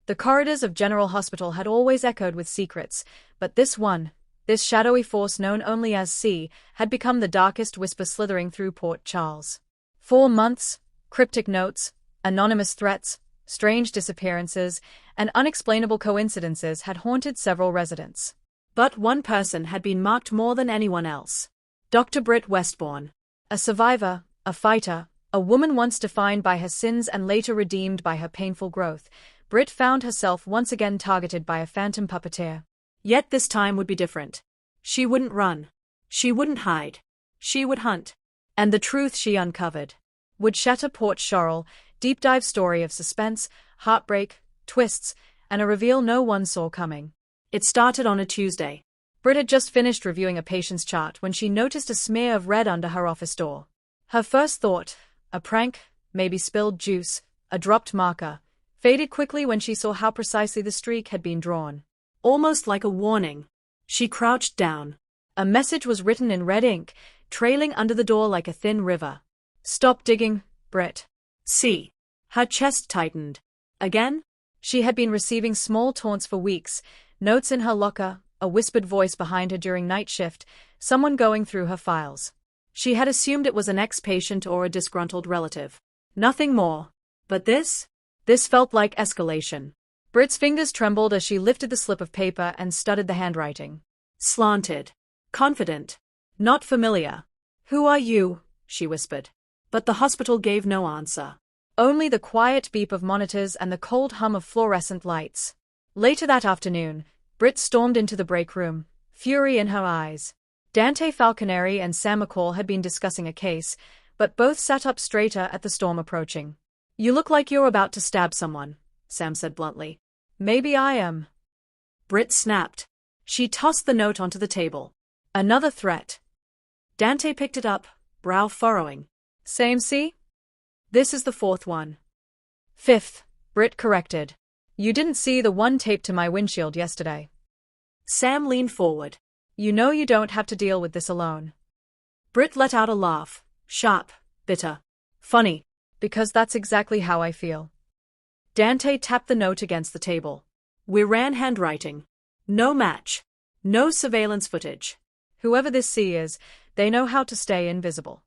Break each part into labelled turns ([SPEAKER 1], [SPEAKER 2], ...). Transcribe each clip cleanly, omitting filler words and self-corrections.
[SPEAKER 1] The corridors of General Hospital had always echoed with secrets, but this shadowy force known only as C, had become the darkest whisper slithering through Port Charles. 4 months, cryptic notes, anonymous threats, strange disappearances, and unexplainable coincidences had haunted several residents. But one person had been marked more than anyone else. Dr. Britt Westbourne. A survivor, a fighter, a woman once defined by her sins and later redeemed by her painful growth, Britt found herself once again targeted by a phantom puppeteer. Yet this time would be different. She wouldn't run. She wouldn't hide. She would hunt. And the truth she uncovered would shatter Port Charles' deep-dive story of suspense, heartbreak, twists, and a reveal no one saw coming. It started on a Tuesday. Britt had just finished reviewing a patient's chart when she noticed a smear of red under her office door. Her first thought, a prank, maybe spilled juice, a dropped marker, faded quickly when she saw how precisely the streak had been drawn. Almost like a warning. She crouched down. A message was written in red ink, trailing under the door like a thin river. "Stop digging, Britt. See." Her chest tightened. Again? She had been receiving small taunts for weeks, notes in her locker, a whispered voice behind her during night shift, someone going through her files. She had assumed it was an ex-patient or a disgruntled relative. Nothing more. But this felt like escalation. Britt's fingers trembled as she lifted the slip of paper and studied the handwriting. Slanted. Confident. Not familiar. "Who are you?" she whispered. But the hospital gave no answer. Only the quiet beep of monitors and the cold hum of fluorescent lights. Later that afternoon, Britt stormed into the break room, fury in her eyes. Dante Falconeri and Sam McCall had been discussing a case, but both sat up straighter at the storm approaching. "You look like you're about to stab someone," Sam said bluntly. "Maybe I am." Britt snapped. She tossed the note onto the table. Another threat. Dante picked it up, brow furrowing. "Same C? This is the 4th one." "5th, Britt corrected. "You didn't see the one taped to my windshield yesterday." Sam leaned forward. "You know you don't have to deal with this alone." Britt let out a laugh, sharp, bitter. "Funny, because that's exactly how I feel." Dante tapped the note against the table. "We ran handwriting. No match. No surveillance footage. Whoever this C is, they know how to stay invisible."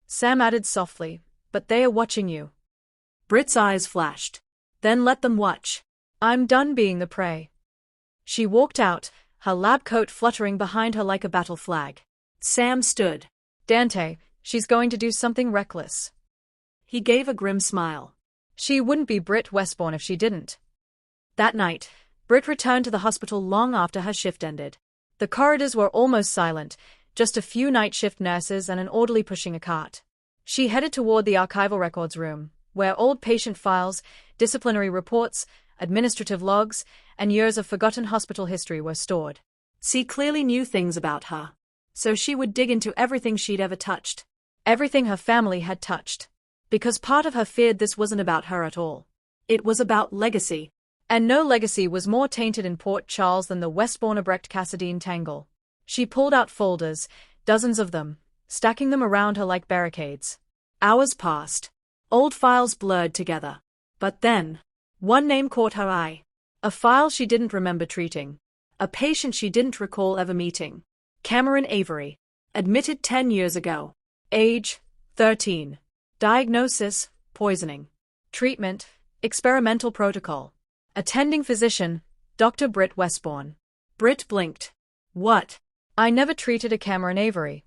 [SPEAKER 1] Sam added softly, "But they are watching you." Britt's eyes flashed. "Then let them watch. I'm done being the prey." She walked out, her lab coat fluttering behind her like a battle flag. Sam stood. "Dante, she's going to do something reckless." He gave a grim smile. "She wouldn't be Britt Westbourne if she didn't." That night, Britt returned to the hospital long after her shift ended. The corridors were almost silent, just a few night shift nurses and an orderly pushing a cart. She headed toward the archival records room, where old patient files, disciplinary reports, administrative logs, and years of forgotten hospital history were stored. She clearly knew things about her, so she would dig into everything she'd ever touched, everything her family had touched. Because part of her feared this wasn't about her at all. It was about legacy. And no legacy was more tainted in Port Charles than the Westbourne-Abrecht-Cassadine tangle. She pulled out folders, dozens of them, stacking them around her like barricades. Hours passed. Old files blurred together. But then, one name caught her eye. A file she didn't remember treating. A patient she didn't recall ever meeting. Cameron Avery. Admitted 10 years ago. Age, 13. Diagnosis, poisoning. Treatment, experimental protocol. Attending physician, Dr. Britt Westbourne. Britt blinked. "What?" "I never treated a Cameron Avery."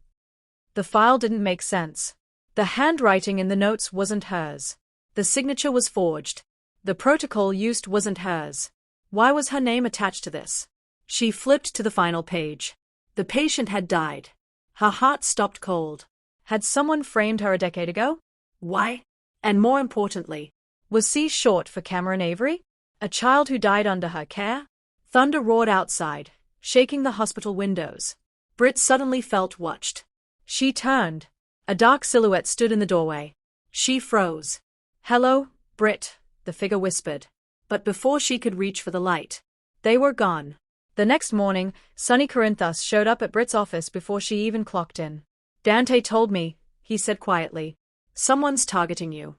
[SPEAKER 1] The file didn't make sense. The handwriting in the notes wasn't hers. The signature was forged. The protocol used wasn't hers. Why was her name attached to this? She flipped to the final page. The patient had died. Her heart stopped cold. Had someone framed her a decade ago? Why? And more importantly, was C short for Cameron Avery? A child who died under her care? Thunder roared outside, shaking the hospital windows. Britt suddenly felt watched. She turned. A dark silhouette stood in the doorway. She froze. "Hello, Britt," the figure whispered. But before she could reach for the light, they were gone. The next morning, Sonny Corinthus showed up at Britt's office before she even clocked in. "Dante told me," he said quietly. "Someone's targeting you."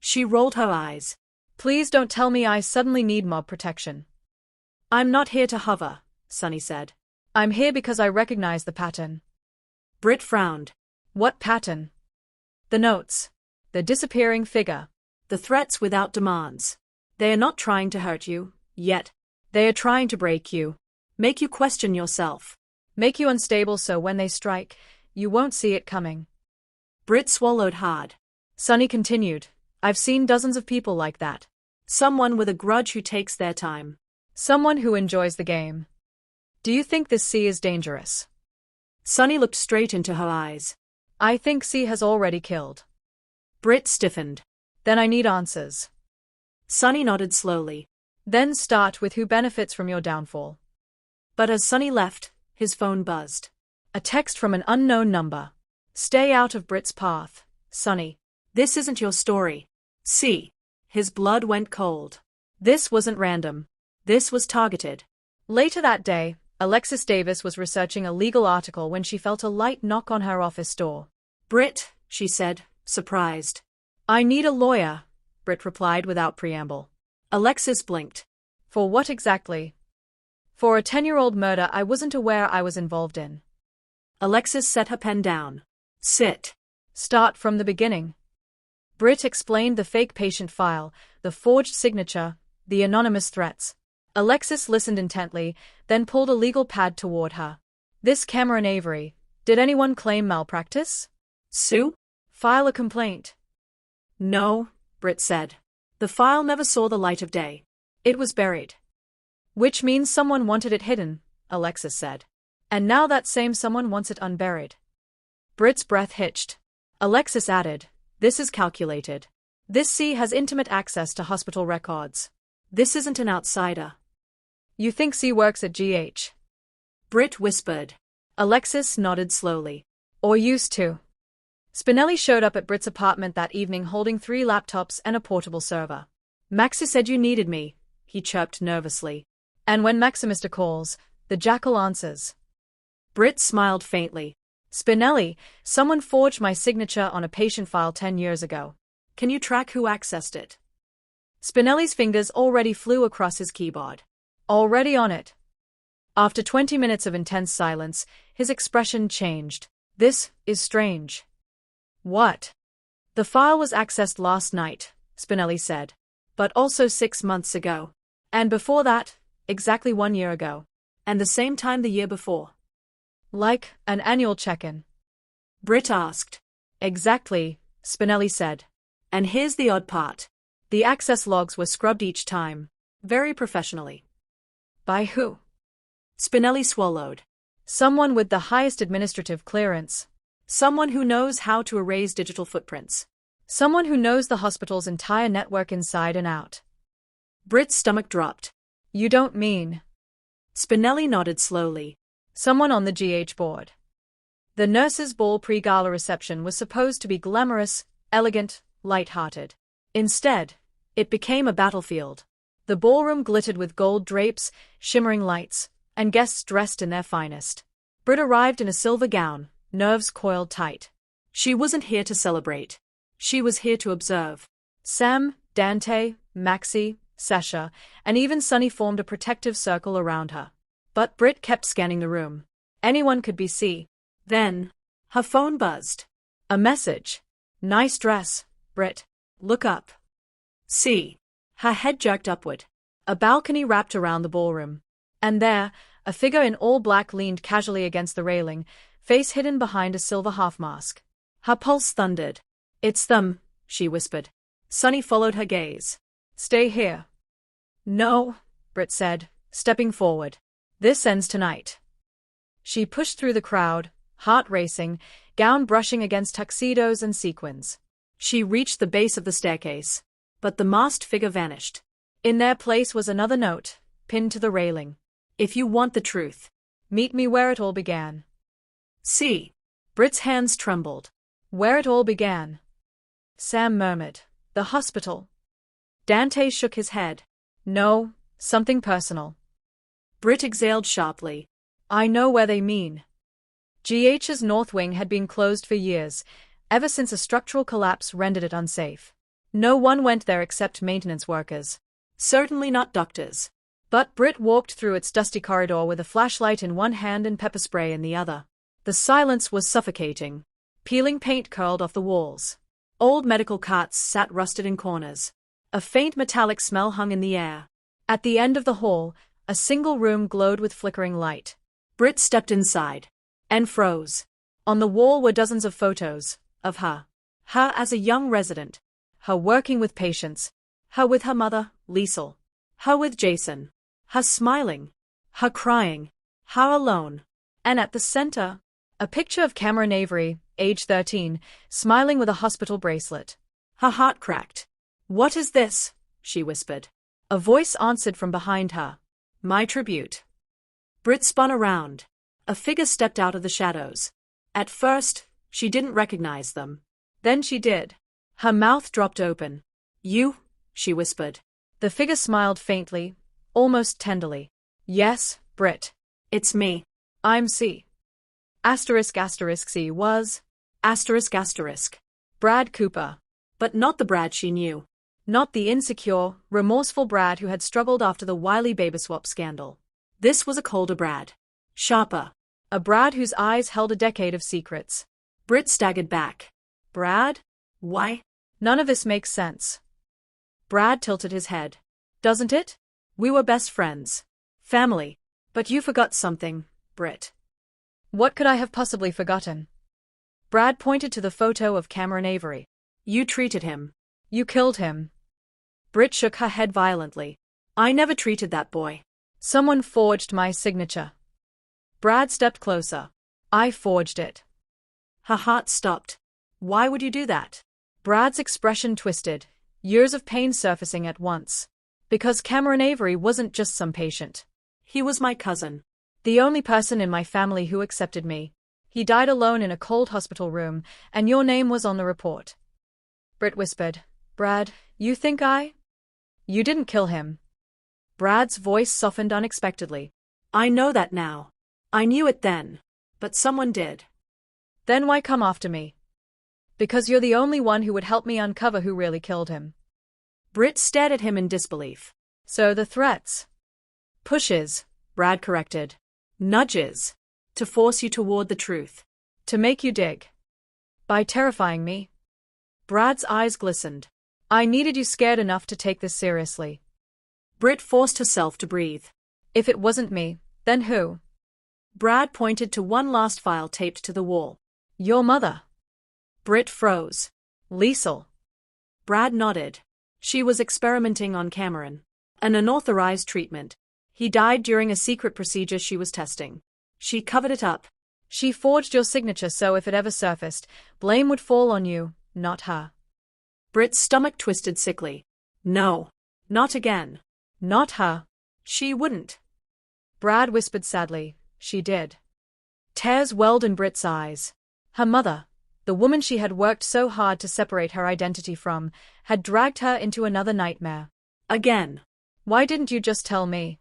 [SPEAKER 1] She rolled her eyes. Please don't tell me I suddenly need mob protection.
[SPEAKER 2] I'm not here to hover, Sunny said.
[SPEAKER 1] I'm here because I recognize the pattern.
[SPEAKER 2] Britt frowned.
[SPEAKER 1] What pattern? The notes. The disappearing figure.
[SPEAKER 2] The threats without demands. They are not trying to hurt you, yet.
[SPEAKER 1] They are trying to break you.
[SPEAKER 2] Make you question yourself.
[SPEAKER 1] Make you unstable so when they strike, you won't see it coming.
[SPEAKER 2] Britt swallowed hard.
[SPEAKER 1] Sunny continued. I've seen dozens of people like that.
[SPEAKER 2] Someone with a grudge who takes their time.
[SPEAKER 1] Someone who enjoys the game. Do you think this C is dangerous?
[SPEAKER 2] Sunny looked straight into her eyes.
[SPEAKER 1] I think C has already killed.
[SPEAKER 2] Britt stiffened.
[SPEAKER 1] Then I need answers.
[SPEAKER 2] Sunny nodded slowly.
[SPEAKER 1] Then start with who benefits from your downfall.
[SPEAKER 2] But as Sunny left, his phone buzzed.
[SPEAKER 1] A text from an unknown number. Stay out of Britt's path, Sunny.
[SPEAKER 2] This isn't your story. See. His blood went cold.
[SPEAKER 1] This wasn't random.
[SPEAKER 2] This was targeted.
[SPEAKER 1] Later that day, Alexis Davis was researching a legal article when she felt a light knock on her office door.
[SPEAKER 2] Britt, she said, surprised.
[SPEAKER 1] I need a lawyer, Britt replied without preamble.
[SPEAKER 2] Alexis blinked.
[SPEAKER 1] For what exactly? For a 10-year-old murder I wasn't aware I was involved in.
[SPEAKER 2] Alexis set her pen down. Sit.
[SPEAKER 1] Start from the beginning. Britt explained the fake patient file, the forged signature, the anonymous threats. Alexis listened intently, then pulled a legal pad toward her. This Cameron Avery. Did anyone claim malpractice?
[SPEAKER 2] Sue?
[SPEAKER 1] File a complaint.
[SPEAKER 2] No, Britt said. The file never saw the light of day.
[SPEAKER 1] It was buried. Which means someone wanted it hidden, Alexis said. And now that same someone wants it unburied. Britt's breath hitched. Alexis added, this is calculated. This C has intimate access to hospital records.
[SPEAKER 2] This isn't an outsider.
[SPEAKER 1] You think C works at GH?
[SPEAKER 2] Britt whispered.
[SPEAKER 1] Alexis nodded slowly. Or used to. Spinelli showed up at Britt's apartment that evening holding 3 laptops and a portable server.
[SPEAKER 2] Maxi said you needed me, he chirped nervously.
[SPEAKER 1] And when Maximister calls, the jackal answers.
[SPEAKER 2] Britt smiled faintly.
[SPEAKER 1] Spinelli, someone forged my signature on a patient file 10 years ago.
[SPEAKER 2] Can you track who accessed it?
[SPEAKER 1] Spinelli's fingers already flew across his keyboard. Already on it. After 20 minutes of intense silence, his expression changed. This is strange. What? The file was accessed last night, Spinelli said. But also 6 months ago. And before that, exactly 1 year ago.
[SPEAKER 2] And the same time the year before.
[SPEAKER 1] Like an annual check-in.
[SPEAKER 2] Britt asked.
[SPEAKER 1] Exactly, Spinelli said.
[SPEAKER 2] And here's the odd part.
[SPEAKER 1] The access logs were scrubbed each time.
[SPEAKER 2] Very professionally.
[SPEAKER 1] By who?
[SPEAKER 2] Spinelli swallowed.
[SPEAKER 1] Someone with the highest administrative clearance.
[SPEAKER 2] Someone who knows how to erase digital footprints.
[SPEAKER 1] Someone who knows the hospital's entire network inside and out.
[SPEAKER 2] Britt's stomach dropped.
[SPEAKER 1] You don't mean?
[SPEAKER 2] Spinelli nodded slowly.
[SPEAKER 1] Someone on the GH board. The nurses' ball pre-gala reception was supposed to be glamorous, elegant, light-hearted. Instead, it became a battlefield. The ballroom glittered with gold drapes, shimmering lights, and guests dressed in their finest. Britt arrived in a silver gown, nerves coiled tight.
[SPEAKER 2] She wasn't here to celebrate. She was here to observe.
[SPEAKER 1] Sam, Dante, Maxi, Sasha, and even Sunny formed a protective circle around her. But Britt kept scanning the room. Anyone could be C.
[SPEAKER 2] Then, her phone buzzed.
[SPEAKER 1] A message. Nice dress, Britt.
[SPEAKER 2] Look up. C. Her head jerked upward.
[SPEAKER 1] A balcony wrapped around the ballroom. And there, a figure in all black leaned casually against the railing, face hidden behind a silver half-mask. Her pulse thundered. It's them, she whispered.
[SPEAKER 2] Sunny followed her gaze.
[SPEAKER 1] Stay here. No, Britt said, stepping forward. This ends tonight. She pushed through the crowd, heart racing, gown brushing against tuxedos and sequins.
[SPEAKER 2] She reached the base of the staircase. But the masked figure vanished.
[SPEAKER 1] In their place was another note, pinned to the railing.
[SPEAKER 2] If you want the truth,
[SPEAKER 1] meet me where it all began.
[SPEAKER 2] See. Britt's hands trembled.
[SPEAKER 1] Where it all began. Sam murmured. The hospital. Dante shook his head. No, something personal.
[SPEAKER 2] Britt exhaled sharply.
[SPEAKER 1] I know where they mean. GH's North Wing had been closed for years, ever since a structural collapse rendered it unsafe. No one went there except maintenance workers.
[SPEAKER 2] Certainly not doctors.
[SPEAKER 1] But Britt walked through its dusty corridor with a flashlight in one hand and pepper spray in the other. The silence was suffocating. Peeling paint curled off the walls. Old medical carts sat rusted in corners. A faint metallic smell hung in the air. At the end of the hall, a single room glowed with flickering light.
[SPEAKER 2] Britt stepped inside. And froze.
[SPEAKER 1] On the wall were dozens of photos. Of her. Her as a young resident. Her working with patients. Her with her mother, Liesel. Her with Jason. Her smiling. Her crying. Her alone. And at the center, a picture of Cameron Avery, age 13, smiling with a hospital bracelet.
[SPEAKER 2] Her heart cracked.
[SPEAKER 1] "What is this?" she whispered. A voice answered from behind her.
[SPEAKER 2] "My tribute." Britt spun around. A figure stepped out of the shadows. At first, she didn't recognize them.
[SPEAKER 1] Then she did. Her mouth dropped open.
[SPEAKER 2] "You?" she whispered.
[SPEAKER 1] The figure smiled faintly, almost tenderly. "Yes, Britt.
[SPEAKER 2] It's me.
[SPEAKER 1] I'm C. C was Brad Cooper.
[SPEAKER 2] But not the Brad she knew.
[SPEAKER 1] Not the insecure, remorseful Brad who had struggled after the wily babyswap scandal.
[SPEAKER 2] This was a colder Brad. Sharper.
[SPEAKER 1] A Brad whose eyes held a decade of secrets.
[SPEAKER 2] Britt staggered back.
[SPEAKER 1] "Brad?
[SPEAKER 2] Why?"
[SPEAKER 1] None of this makes sense." Brad tilted his head. "Doesn't it? We were best friends. Family. But you forgot something, Britt." "What could I have possibly forgotten?" Brad pointed to the photo of Cameron Avery.
[SPEAKER 2] "You treated him.
[SPEAKER 1] You killed him." Britt shook her head violently.
[SPEAKER 2] "I never treated that boy."
[SPEAKER 1] "Someone forged my signature." Brad stepped closer. "I forged it."
[SPEAKER 2] Her heart stopped. "Why would you do that?"
[SPEAKER 1] Brad's expression twisted, years of pain surfacing at once. "Because Cameron Avery wasn't just some patient.
[SPEAKER 2] He was my cousin.
[SPEAKER 1] The only person in my family who accepted me. He died alone in a cold hospital room, and your name was on the report." Britt whispered. "Brad, you think You didn't kill him." Brad's voice softened unexpectedly.
[SPEAKER 2] "I know that now. I knew it then. But someone did."
[SPEAKER 1] "Then why come after me?" "Because you're the only one who would help me uncover who really killed him."
[SPEAKER 2] Britt stared at him in disbelief.
[SPEAKER 1] "So the threats?"
[SPEAKER 2] "Pushes," Brad corrected. "Nudges. To force you toward the truth.
[SPEAKER 1] To make you dig. By terrifying me." Brad's eyes glistened. "I needed you scared enough to take this seriously."
[SPEAKER 2] Britt forced herself to breathe.
[SPEAKER 1] "If it wasn't me, then who?"
[SPEAKER 2] Brad pointed to one last file taped to the wall.
[SPEAKER 1] "Your mother."
[SPEAKER 2] Britt froze.
[SPEAKER 1] "Liesel."
[SPEAKER 2] Brad nodded. She was experimenting on Cameron. An unauthorized treatment. He died during a secret procedure she was testing. She covered it up.
[SPEAKER 1] "She forged your signature so if it ever surfaced, blame would fall on you, not her."
[SPEAKER 2] Britt's stomach twisted sickly. "No. Not again."
[SPEAKER 1] "Not her."
[SPEAKER 2] "She wouldn't."
[SPEAKER 1] Brad whispered sadly. "She did." Tears welled in Britt's eyes. Her mother, the woman she had worked so hard to separate her identity from, had dragged her into another nightmare.
[SPEAKER 2] Again.
[SPEAKER 1] "Why didn't you just tell me?"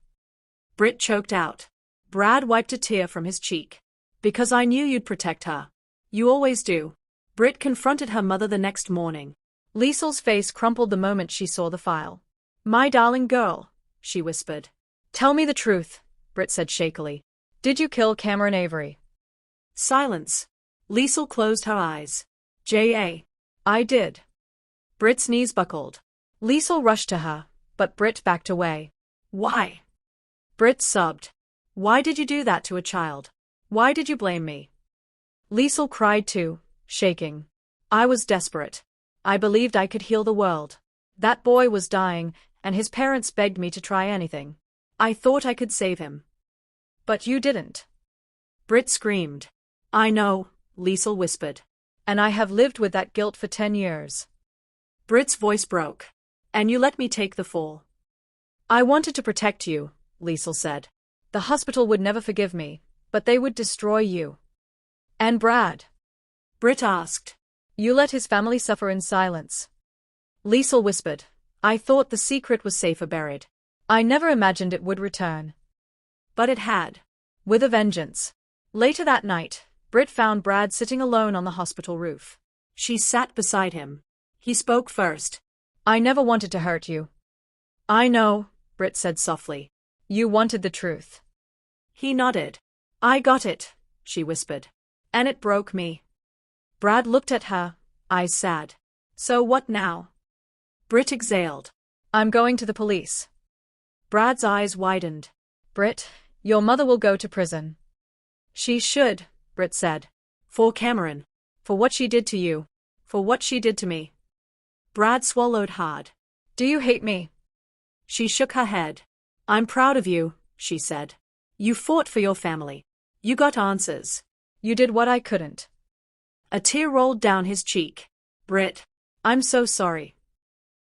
[SPEAKER 2] Britt choked out. Brad wiped a tear from his cheek. "Because I knew you'd protect her. You always do." Britt confronted her mother the next morning.
[SPEAKER 1] Liesel's face crumpled the moment she saw the file. "My darling girl," she whispered. "Tell me the truth," Britt said shakily. "Did you kill Cameron Avery?"
[SPEAKER 2] Silence. Liesel closed her eyes.
[SPEAKER 1] I did." Britt's knees buckled. Liesel rushed to her, but Britt backed away.
[SPEAKER 2] "Why?"
[SPEAKER 1] Britt sobbed. "Why did you do that to a child? Why did you blame me?" Liesel cried too, shaking. "I was desperate. I believed I could heal the world. That boy was dying, and his parents begged me to try anything. I thought I could save him. But you didn't."
[SPEAKER 2] Britt screamed. "I know," Liesel whispered.
[SPEAKER 1] "And I have lived with that guilt for 10 years.
[SPEAKER 2] Britt's voice broke. "And you let me take the fall."
[SPEAKER 1] "I wanted to protect you," Liesel said. "The hospital would never forgive me, but they would destroy you." "And Brad?"
[SPEAKER 2] Britt asked.
[SPEAKER 1] "You let his family suffer in silence." Liesel whispered. "I thought the secret was safer buried. I never imagined it would return."
[SPEAKER 2] But it had.
[SPEAKER 1] With a vengeance. Later that night, Britt found Brad sitting alone on the hospital roof.
[SPEAKER 2] She sat beside him. He spoke first.
[SPEAKER 1] I never wanted to hurt you.
[SPEAKER 2] I know, Britt said softly.
[SPEAKER 1] You wanted the truth.
[SPEAKER 2] He nodded. I got it, she whispered. And it broke me. Brad looked at her, eyes sad. So what now? Britt exhaled.
[SPEAKER 1] I'm going to the police.
[SPEAKER 2] Brad's eyes widened.
[SPEAKER 1] Britt, your mother will go to prison.
[SPEAKER 2] She should, Britt said. For Cameron. For what she did to you. For what she did to me. Brad swallowed hard.
[SPEAKER 1] Do you hate me?
[SPEAKER 2] She shook her head. I'm proud of you, she said. You fought for your family. You got answers.
[SPEAKER 1] You did what I couldn't.
[SPEAKER 2] A tear rolled down his cheek. Britt, I'm so sorry.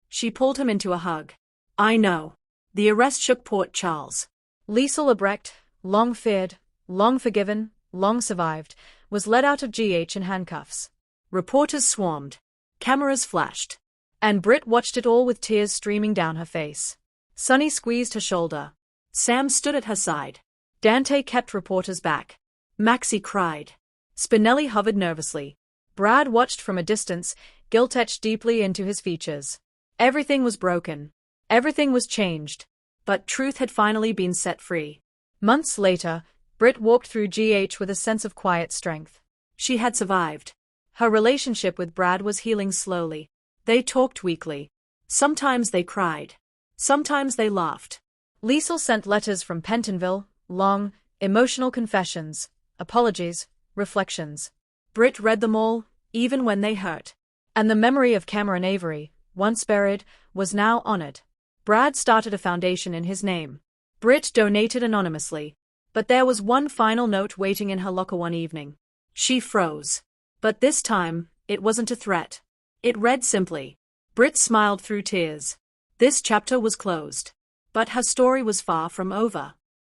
[SPEAKER 2] She pulled him into a hug. I know. The arrest shook Port Charles.
[SPEAKER 1] Liesl Lebrecht, long feared, long forgiven, long survived, was led out of GH in handcuffs.
[SPEAKER 2] Reporters swarmed. Cameras flashed.
[SPEAKER 1] And Britt watched it all with tears streaming down her face. Sonny squeezed her shoulder.
[SPEAKER 2] Sam stood at her side.
[SPEAKER 1] Dante kept reporters back.
[SPEAKER 2] Maxie cried.
[SPEAKER 1] Spinelli hovered nervously. Brad watched from a distance, guilt etched deeply into his features. Everything was broken. Everything was changed.
[SPEAKER 2] But truth had finally been set free.
[SPEAKER 1] Months later, Britt walked through GH with a sense of quiet strength.
[SPEAKER 2] She had survived.
[SPEAKER 1] Her relationship with Brad was healing slowly.
[SPEAKER 2] They talked weekly. Sometimes they cried. Sometimes they laughed.
[SPEAKER 1] Liesl sent letters from Pentonville, long, emotional confessions, apologies, reflections.
[SPEAKER 2] Britt read them all, even when they hurt.
[SPEAKER 1] And the memory of Cameron Avery, once buried, was now honored. Brad started a foundation in his name. Britt donated anonymously. But there was one final note waiting in her locker one evening.
[SPEAKER 2] She froze. But this time, it wasn't a threat. It read simply. Britt smiled through tears. This chapter was closed. But her story was far from over.